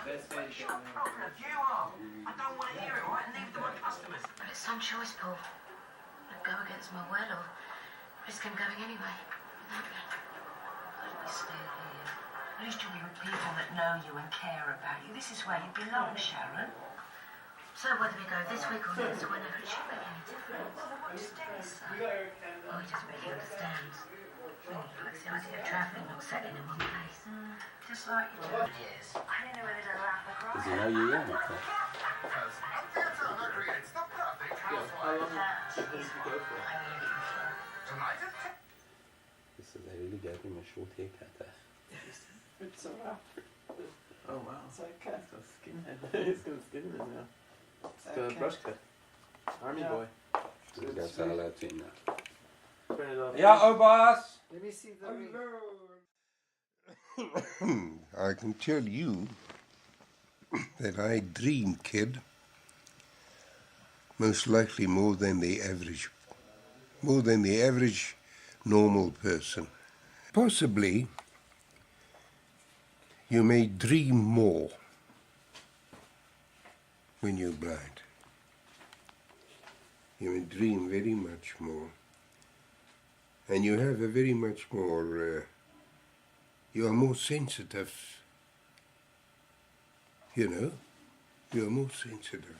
What's your problem? You are. I don't want to hear it, right? Neither do my customers. But it's some choice, Paul. I'd go against my will or risk him going anyway. Without me. Why don't we stay here? At least you'll be with people that know you and care about you. This is where you belong, Sharon. So whether we go this week or next or whenever, it shouldn't make any difference. What does Dennis say? Oh, he doesn't really understand. He likes the idea of travelling, not settling in one place. Just like you do. Yes. I don't know whether to laugh or cry. Does he know you yet? Okay. This is, they really gave him a short haircut there. It's alright. Oh wow. It's okay. It's got a skinhead. He's got a skinhead now. It's got a brush cut. Army boy. He's got to say hello to him now. Turn it off. Yeah, oh boss! Let me see the ring. I can tell you that I dream, kid, most likely more than the average normal person. Possibly, you may dream more when you're blind. You may dream very much more. And you have a very much more, you are more sensitive, you know, you are more sensitive.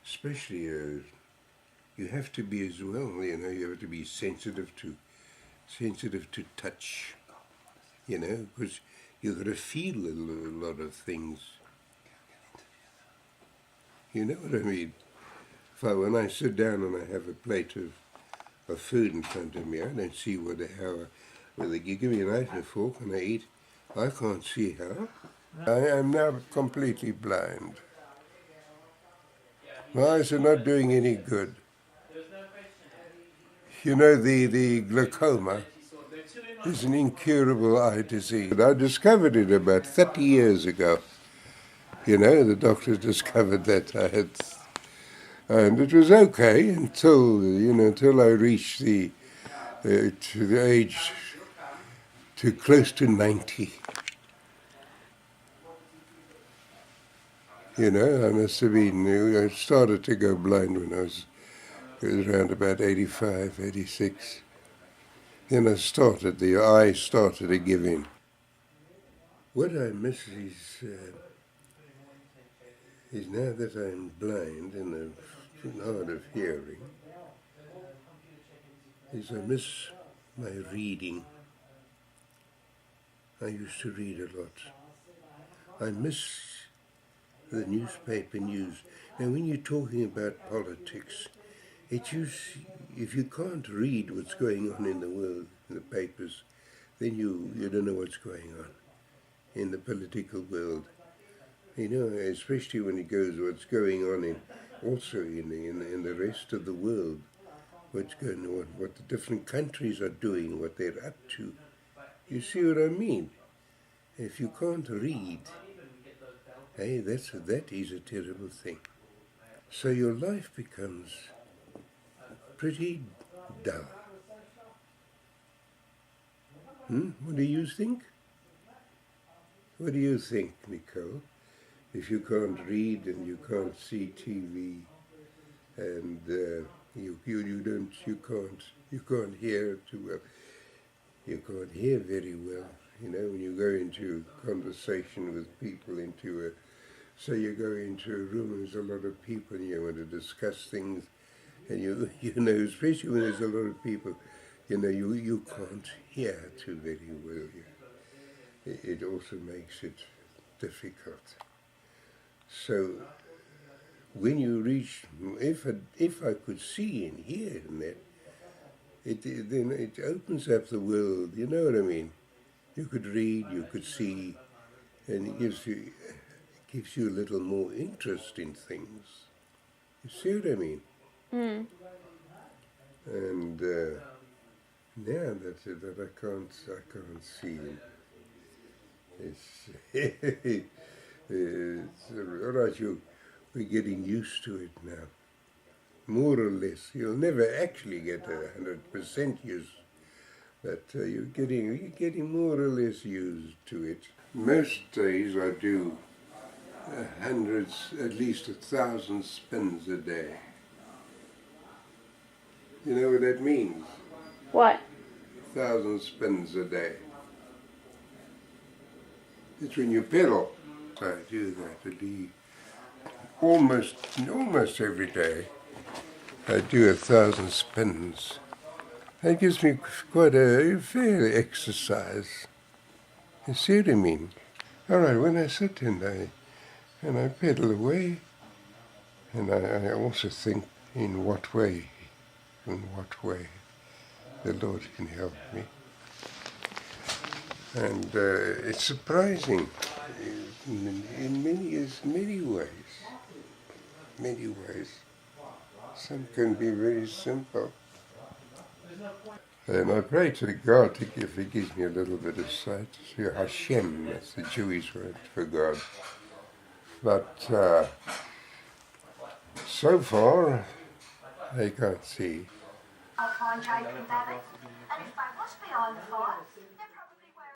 Especially, you have to be as well, you know, you have to be sensitive to touch, you know, because you've got to feel a lot of things. You know what I mean? When I sit down and I have a plate of food in front of me, I don't see whether you give me a knife and a fork and I eat. I can't see how. I am now completely blind. My eyes are not doing any good. You know, the glaucoma is an incurable eye disease. I discovered it about 30 years ago. You know, the doctors discovered that I had. And it was okay until I reached to the age to close to 90. You know, I must have been. I started to go blind when it was around about 85, 86. Then the eye started to give in. What I miss is now that I'm blind and hard of hearing, is I miss my reading. I used to read a lot. I miss the newspaper news. Now when you're talking about politics, if you can't read what's going on in the world, in the papers, then you don't know what's going on in the political world. You know, especially when it goes what's going on also in the rest of the world, what's going on, what the different countries are doing, what they're up to. You see what I mean? If you can't read, hey, that is a terrible thing. So your life becomes pretty dull. What do you think? What do you think, Nicole? If you can't read and you can't see TV, and you can't hear too well, you can't hear very well. You know, when you go into conversation with people, say you go into a room and there's a lot of people and you want to discuss things, and you know, especially when there's a lot of people, you know, you can't hear too very well. It also makes it difficult. So when you reach, if I could see and hear and that, then it opens up the world. You know what I mean? You could read, you could see, and it gives you a little more interest in things. You see what I mean? Mm. And now that I can't see. It's all right. We're getting used to it now, more or less. You'll never actually get 100% use But you're getting more or less used to it. Most days I do hundreds, at least 1,000 spins a day. You know what that means? What? 1,000 spins a day. It's when you pedal. I do that almost every day. I do 1,000 spins. That gives me quite a fair exercise. You see what I mean? All right, when I sit and I pedal away, and I also think in what way the Lord can help me. And it's surprising in many ways. Some can be very simple. And I pray to God to give me a little bit of sight. To Hashem, that's the Jewish word for God. But so far, I can't see. I'll find Jacob and Babbitt, and if they was behind the fire,